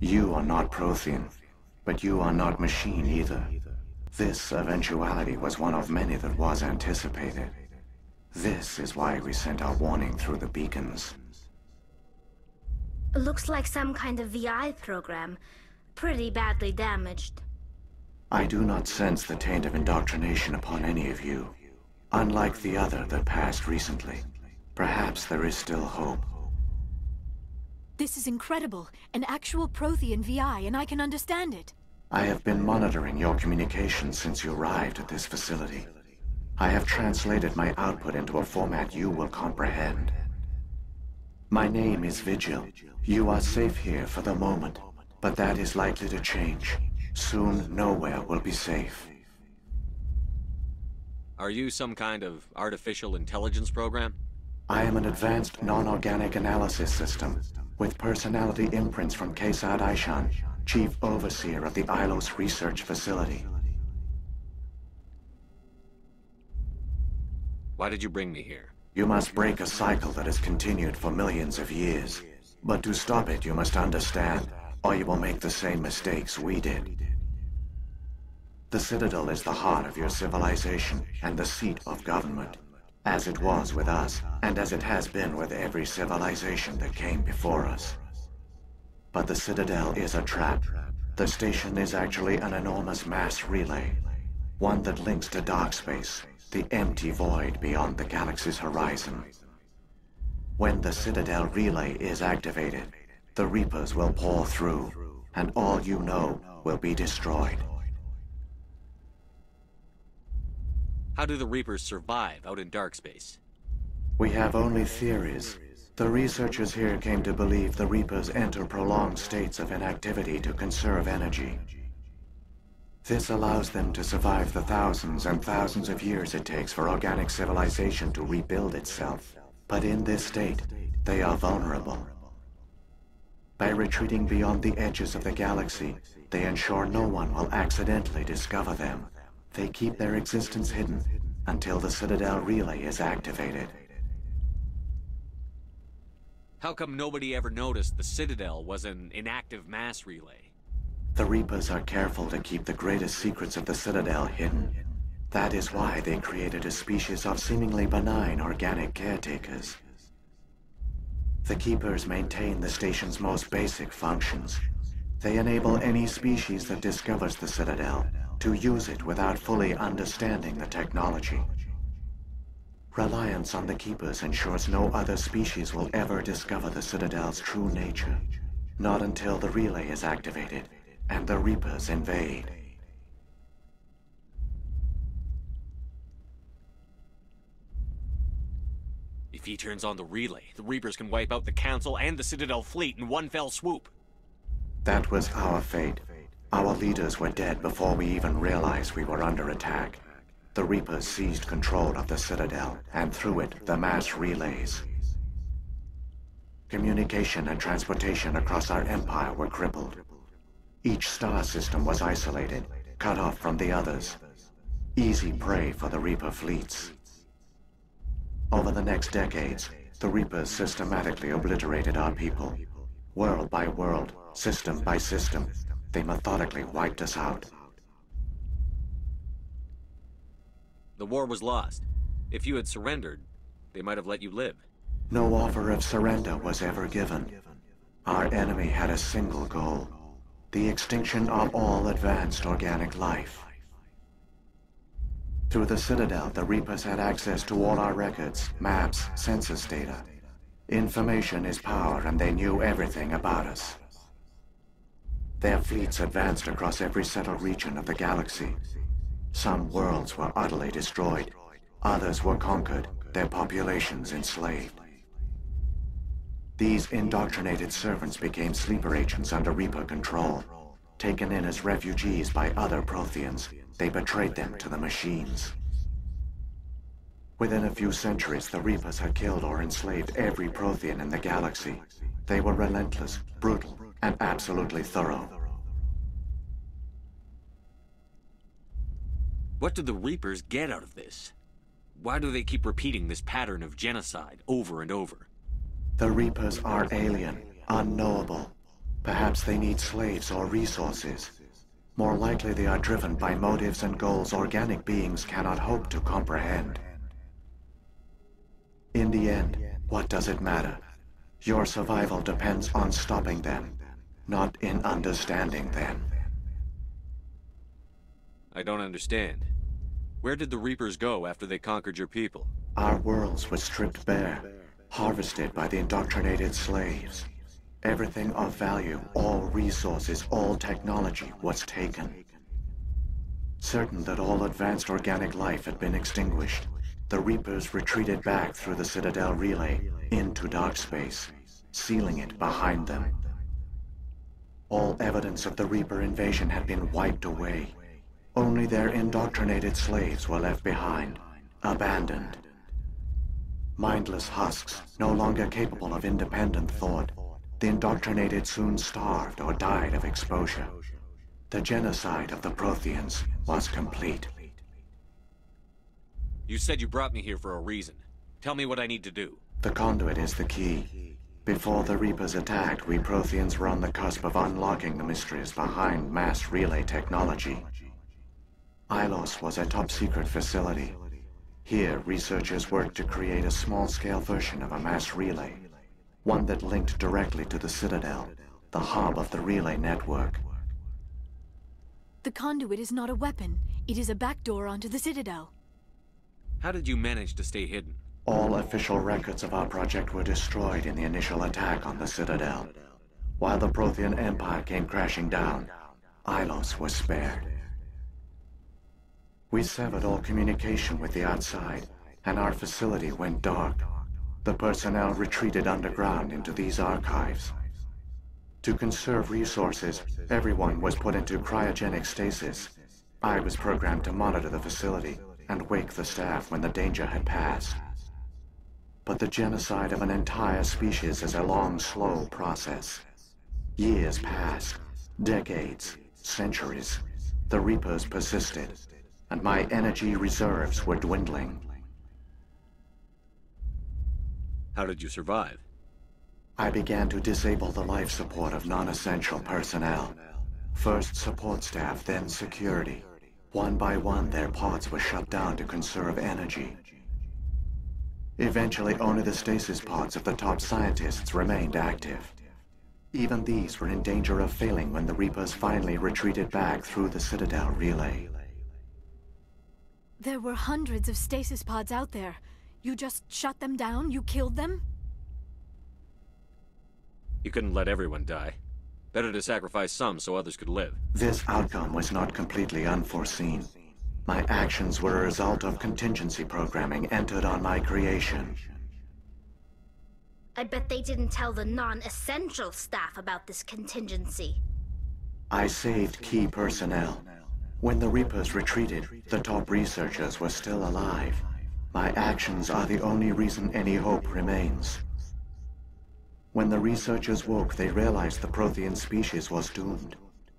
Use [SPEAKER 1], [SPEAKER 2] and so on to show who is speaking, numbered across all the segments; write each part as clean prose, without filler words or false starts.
[SPEAKER 1] You are not Prothean, but you are not machine either. This eventuality was one of many that was anticipated. This is why we sent our warning through the beacons.
[SPEAKER 2] Looks like some kind of VI program. Pretty badly damaged.
[SPEAKER 1] I do not sense the taint of indoctrination upon any of you. Unlike the other that passed recently. Perhaps there is still hope.
[SPEAKER 3] This is incredible. An actual Prothean VI, and I can understand it.
[SPEAKER 1] I have been monitoring your communications since you arrived at this facility. I have translated my output into a format you will comprehend. My name is Vigil. You are safe here for the moment, but that is likely to change. Soon, nowhere will be safe.
[SPEAKER 4] Are you some kind of artificial intelligence program?
[SPEAKER 1] I am an advanced non-organic analysis system, with personality imprints from Kesad Aishan, Chief Overseer of the Ilos Research Facility.
[SPEAKER 4] Why did you bring me here?
[SPEAKER 1] You must break a cycle that has continued for millions of years. But to stop it, you must understand, or you will make the same mistakes we did. The Citadel is the heart of your civilization and the seat of government, as it was with us, and as it has been with every civilization that came before us. But the Citadel is a trap. The station is actually an enormous mass relay, one that links to dark space, the empty void beyond the galaxy's horizon. When the Citadel relay is activated, the Reapers will pour through, and all you know will be destroyed.
[SPEAKER 4] How do the Reapers survive out in dark space?
[SPEAKER 1] We have only theories. The researchers here came to believe the Reapers enter prolonged states of inactivity to conserve energy. This allows them to survive the thousands and thousands of years it takes for organic civilization to rebuild itself. But in this state, they are vulnerable. By retreating beyond the edges of the galaxy, they ensure no one will accidentally discover them. They keep their existence hidden until the Citadel relay is activated.
[SPEAKER 4] How come nobody ever noticed the Citadel was an inactive mass relay?
[SPEAKER 1] The Reapers are careful to keep the greatest secrets of the Citadel hidden. That is why they created a species of seemingly benign organic caretakers. The Keepers maintain the station's most basic functions. They enable any species that discovers the Citadel to use it without fully understanding the technology. Reliance on the Keepers ensures no other species will ever discover the Citadel's true nature. Not until the relay is activated and the Reapers invade.
[SPEAKER 4] If he turns on the relay, the Reapers can wipe out the Council and the Citadel fleet in one fell swoop.
[SPEAKER 1] That was our fate. Our leaders were dead before we even realized we were under attack. The Reapers seized control of the Citadel, and through it, the mass relays. Communication and transportation across our empire were crippled. Each star system was isolated, cut off from the others. Easy prey for the Reaper fleets. Over the next decades, the Reapers systematically obliterated our people. World by world, system by system, they methodically wiped us out.
[SPEAKER 4] The war was lost. If you had surrendered, they might have let you live.
[SPEAKER 1] No offer of surrender was ever given. Our enemy had a single goal: the extinction of all advanced organic life. Through the Citadel, the Reapers had access to all our records, maps, census data. Information is power, and they knew everything about us. Their fleets advanced across every settled region of the galaxy. Some worlds were utterly destroyed. Others were conquered, their populations enslaved. These indoctrinated servants became sleeper agents under Reaper control. Taken in as refugees by other Protheans, they betrayed them to the machines. Within a few centuries, the Reapers had killed or enslaved every Prothean in the galaxy. They were relentless, brutal, and absolutely thorough.
[SPEAKER 4] What do the Reapers get out of this? Why do they keep repeating this pattern of genocide over and over?
[SPEAKER 1] The Reapers are alien, unknowable. Perhaps they need slaves or resources. More likely they are driven by motives and goals organic beings cannot hope to comprehend. In the end, what does it matter? Your survival depends on stopping them, not in understanding them.
[SPEAKER 4] I don't understand. Where did the Reapers go after they conquered your people?
[SPEAKER 1] Our worlds were stripped bare, harvested by the indoctrinated slaves. Everything of value, all resources, all technology was taken. Certain that all advanced organic life had been extinguished, the Reapers retreated back through the Citadel relay into dark space, sealing it behind them. All evidence of the Reaper invasion had been wiped away. Only their indoctrinated slaves were left behind, abandoned. Mindless husks, no longer capable of independent thought, the indoctrinated soon starved or died of exposure. The genocide of the Protheans was complete.
[SPEAKER 4] You said you brought me here for a reason. Tell me what I need to do.
[SPEAKER 1] The conduit is the key. Before the Reapers attacked, we Protheans were on the cusp of unlocking the mysteries behind mass relay technology. Ilos was a top-secret facility. Here, researchers worked to create a small-scale version of a mass relay, one that linked directly to the Citadel, the hub of the relay network.
[SPEAKER 3] The conduit is not a weapon. It is a backdoor onto the Citadel.
[SPEAKER 4] How did you manage to stay hidden?
[SPEAKER 1] All official records of our project were destroyed in the initial attack on the Citadel. While the Prothean Empire came crashing down, Ilos was spared. We severed all communication with the outside, and our facility went dark. The personnel retreated underground into these archives. To conserve resources, everyone was put into cryogenic stasis. I was programmed to monitor the facility and wake the staff when the danger had passed. But the genocide of an entire species is a long, slow process. Years passed, decades, centuries. The Reapers persisted, and my energy reserves were dwindling.
[SPEAKER 4] How did you survive?
[SPEAKER 1] I began to disable the life support of non-essential personnel. First support staff, then security. One by one, their pods were shut down to conserve energy. Eventually, only the stasis pods of the top scientists remained active. Even these were in danger of failing when the Reapers finally retreated back through the Citadel relay.
[SPEAKER 3] There were hundreds of stasis pods out there. You just shut them down? You killed them?
[SPEAKER 4] You couldn't let everyone die. Better to sacrifice some so others could live.
[SPEAKER 1] This outcome was not completely unforeseen. My actions were a result of contingency programming entered on my creation.
[SPEAKER 2] I bet they didn't tell the non-essential staff about this contingency.
[SPEAKER 1] I saved key personnel. When the Reapers retreated, the top researchers were still alive. My actions are the only reason any hope remains. When the researchers woke, they realized the Prothean species was doomed.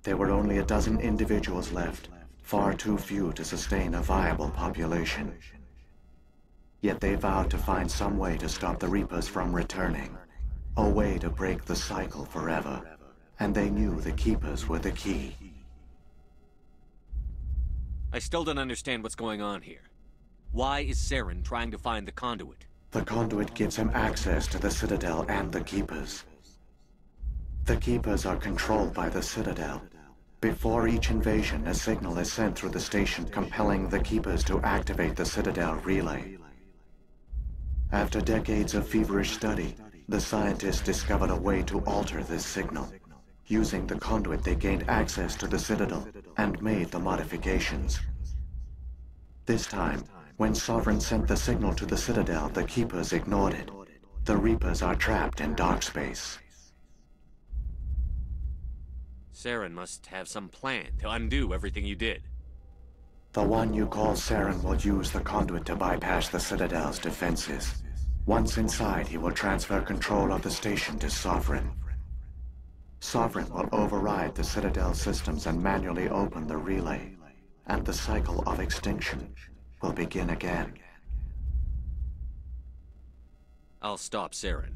[SPEAKER 1] There were only a dozen individuals left, far too few to sustain a viable population. Yet they vowed to find some way to stop the Reapers from returning, a way to break the cycle forever, and they knew the Keepers were the key.
[SPEAKER 4] I still don't understand what's going on here. Why is Saren trying to find the conduit?
[SPEAKER 1] The conduit gives him access to the Citadel and the Keepers. The Keepers are controlled by the Citadel. Before each invasion, a signal is sent through the station compelling the Keepers to activate the Citadel relay. After decades of feverish study, the scientists discovered a way to alter this signal. Using the conduit, they gained access to the Citadel and made the modifications. This time, when Sovereign sent the signal to the Citadel, the Keepers ignored it. The Reapers are trapped in dark space.
[SPEAKER 4] Saren must have some plan to undo everything you did.
[SPEAKER 1] The one you call Saren will use the conduit to bypass the Citadel's defenses. Once inside, he will transfer control of the station to Sovereign. Sovereign will override the Citadel systems and manually open the relay, and the cycle of extinction will begin again.
[SPEAKER 4] I'll stop Saren.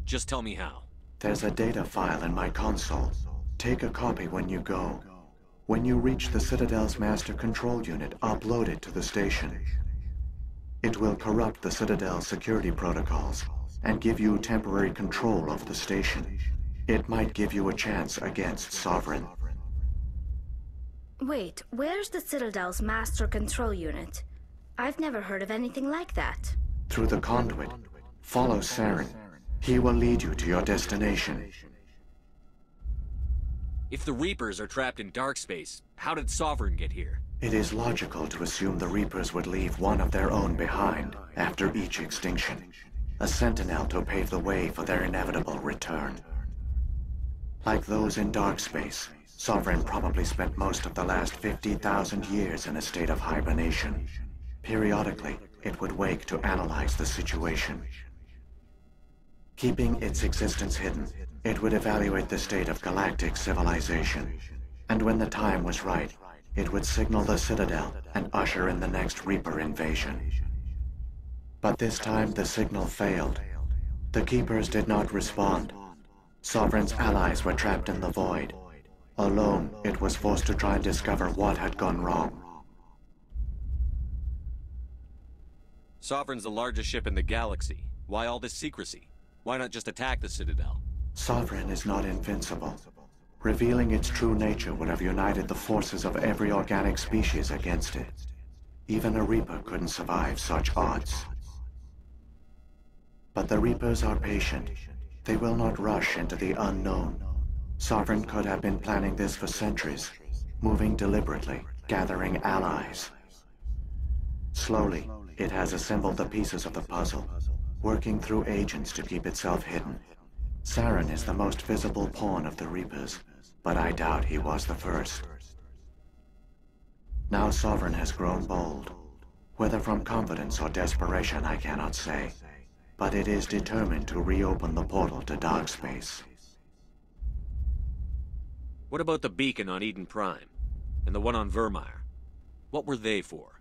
[SPEAKER 4] Just tell me how.
[SPEAKER 1] There's a data file in my console. Take a copy when you go. When you reach the Citadel's master control unit, upload it to the station. It will corrupt the Citadel's security protocols and give you temporary control over the station. It might give you a chance against Sovereign.
[SPEAKER 2] Wait, where's the Citadel's master control unit? I've never heard of anything like that.
[SPEAKER 1] Through the conduit. Follow Saren. He will lead you to your destination.
[SPEAKER 4] If the Reapers are trapped in dark space, how did Sovereign get here?
[SPEAKER 1] It is logical to assume the Reapers would leave one of their own behind after each extinction. A sentinel to pave the way for their inevitable return. Like those in dark space, Sovereign probably spent most of the last 50,000 years in a state of hibernation. Periodically, it would wake to analyze the situation. Keeping its existence hidden, it would evaluate the state of galactic civilization. And when the time was right, it would signal the Citadel and usher in the next Reaper invasion. But this time the signal failed. The Keepers did not respond. Sovereign's allies were trapped in the void. Alone, it was forced to try and discover what had gone wrong.
[SPEAKER 4] Sovereign's the largest ship in the galaxy. Why all this secrecy? Why not just attack the Citadel?
[SPEAKER 1] Sovereign is not invincible. Revealing its true nature would have united the forces of every organic species against it. Even a Reaper couldn't survive such odds. But the Reapers are patient. They will not rush into the unknown. Sovereign could have been planning this for centuries, moving deliberately, gathering allies. Slowly, it has assembled the pieces of the puzzle, working through agents to keep itself hidden. Saren is the most visible pawn of the Reapers, but I doubt he was the first. Now Sovereign has grown bold. Whether from confidence or desperation, I cannot say. But it is determined to reopen the portal to dark space.
[SPEAKER 4] What about the beacon on Eden Prime? And the one on Vermeer? What were they for?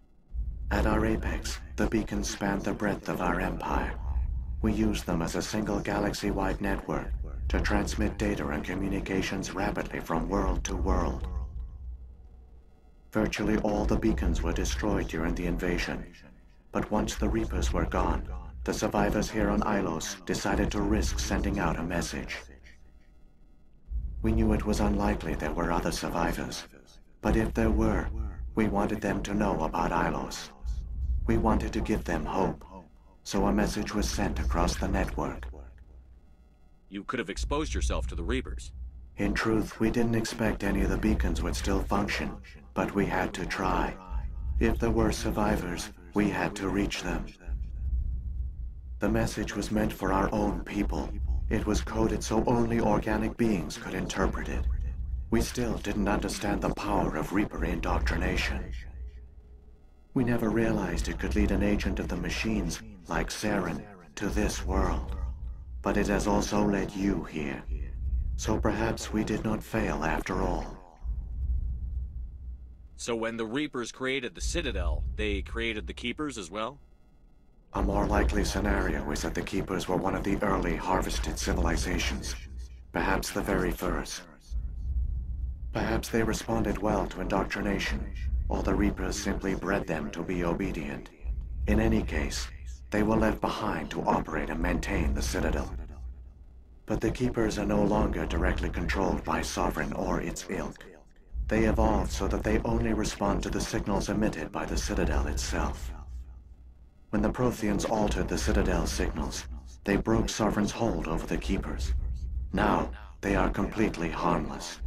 [SPEAKER 1] At our apex, the beacons spanned the breadth of our empire. We used them as a single galaxy-wide network to transmit data and communications rapidly from world to world. Virtually all the beacons were destroyed during the invasion, but once the Reapers were gone, the survivors here on Ilos decided to risk sending out a message. We knew it was unlikely there were other survivors, but if there were, we wanted them to know about Ilos. We wanted to give them hope, so a message was sent across the network.
[SPEAKER 4] You could have exposed yourself to the Reapers.
[SPEAKER 1] In truth, we didn't expect any of the beacons would still function, but we had to try. If there were survivors, we had to reach them. The message was meant for our own people. It was coded so only organic beings could interpret it. We still didn't understand the power of Reaper indoctrination. We never realized it could lead an agent of the machines, like Saren, to this world. But it has also led you here. So perhaps we did not fail after all.
[SPEAKER 4] So when the Reapers created the Citadel, they created the Keepers as well?
[SPEAKER 1] A more likely scenario is that the Keepers were one of the early harvested civilizations. Perhaps the very first. Perhaps they responded well to indoctrination, or the Reapers simply bred them to be obedient. In any case, they were left behind to operate and maintain the Citadel. But the Keepers are no longer directly controlled by Sovereign or its ilk. They evolved so that they only respond to the signals emitted by the Citadel itself. When the Protheans altered the Citadel's signals, they broke Sovereign's hold over the Keepers. Now, they are completely harmless.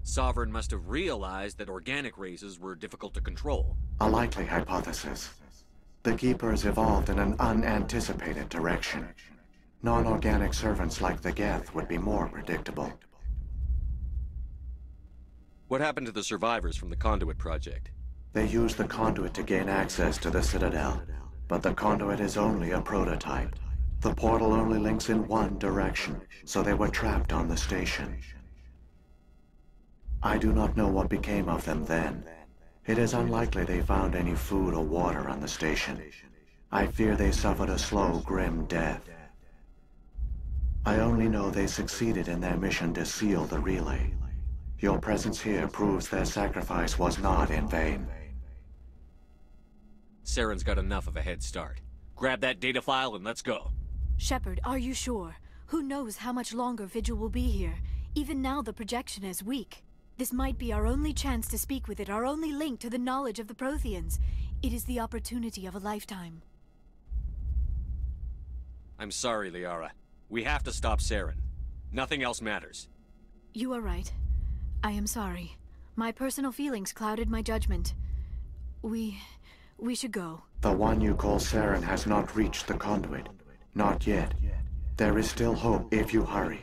[SPEAKER 4] Sovereign must have realized that organic races were difficult to control.
[SPEAKER 1] A likely hypothesis. The Keepers evolved in an unanticipated direction. Non-organic servants like the Geth would be more predictable.
[SPEAKER 4] What happened to the survivors from the Conduit project?
[SPEAKER 1] They used the conduit to gain access to the Citadel, but the conduit is only a prototype. The portal only links in one direction, so they were trapped on the station. I do not know what became of them then. It is unlikely they found any food or water on the station. I fear they suffered a slow, grim death. I only know they succeeded in their mission to seal the relay. Your presence here proves their sacrifice was not in vain.
[SPEAKER 4] Saren's got enough of a head start. Grab that data file and let's go.
[SPEAKER 3] Shepard, are you sure? Who knows how much longer Vigil will be here? Even now the projection is weak. This might be our only chance to speak with it, our only link to the knowledge of the Protheans. It is the opportunity of a lifetime.
[SPEAKER 4] I'm sorry, Liara. We have to stop Saren. Nothing else matters.
[SPEAKER 3] You are right. I am sorry. My personal feelings clouded my judgment. We should go.
[SPEAKER 1] The one you call Saren has not reached the conduit. Not yet. There is still hope if you hurry.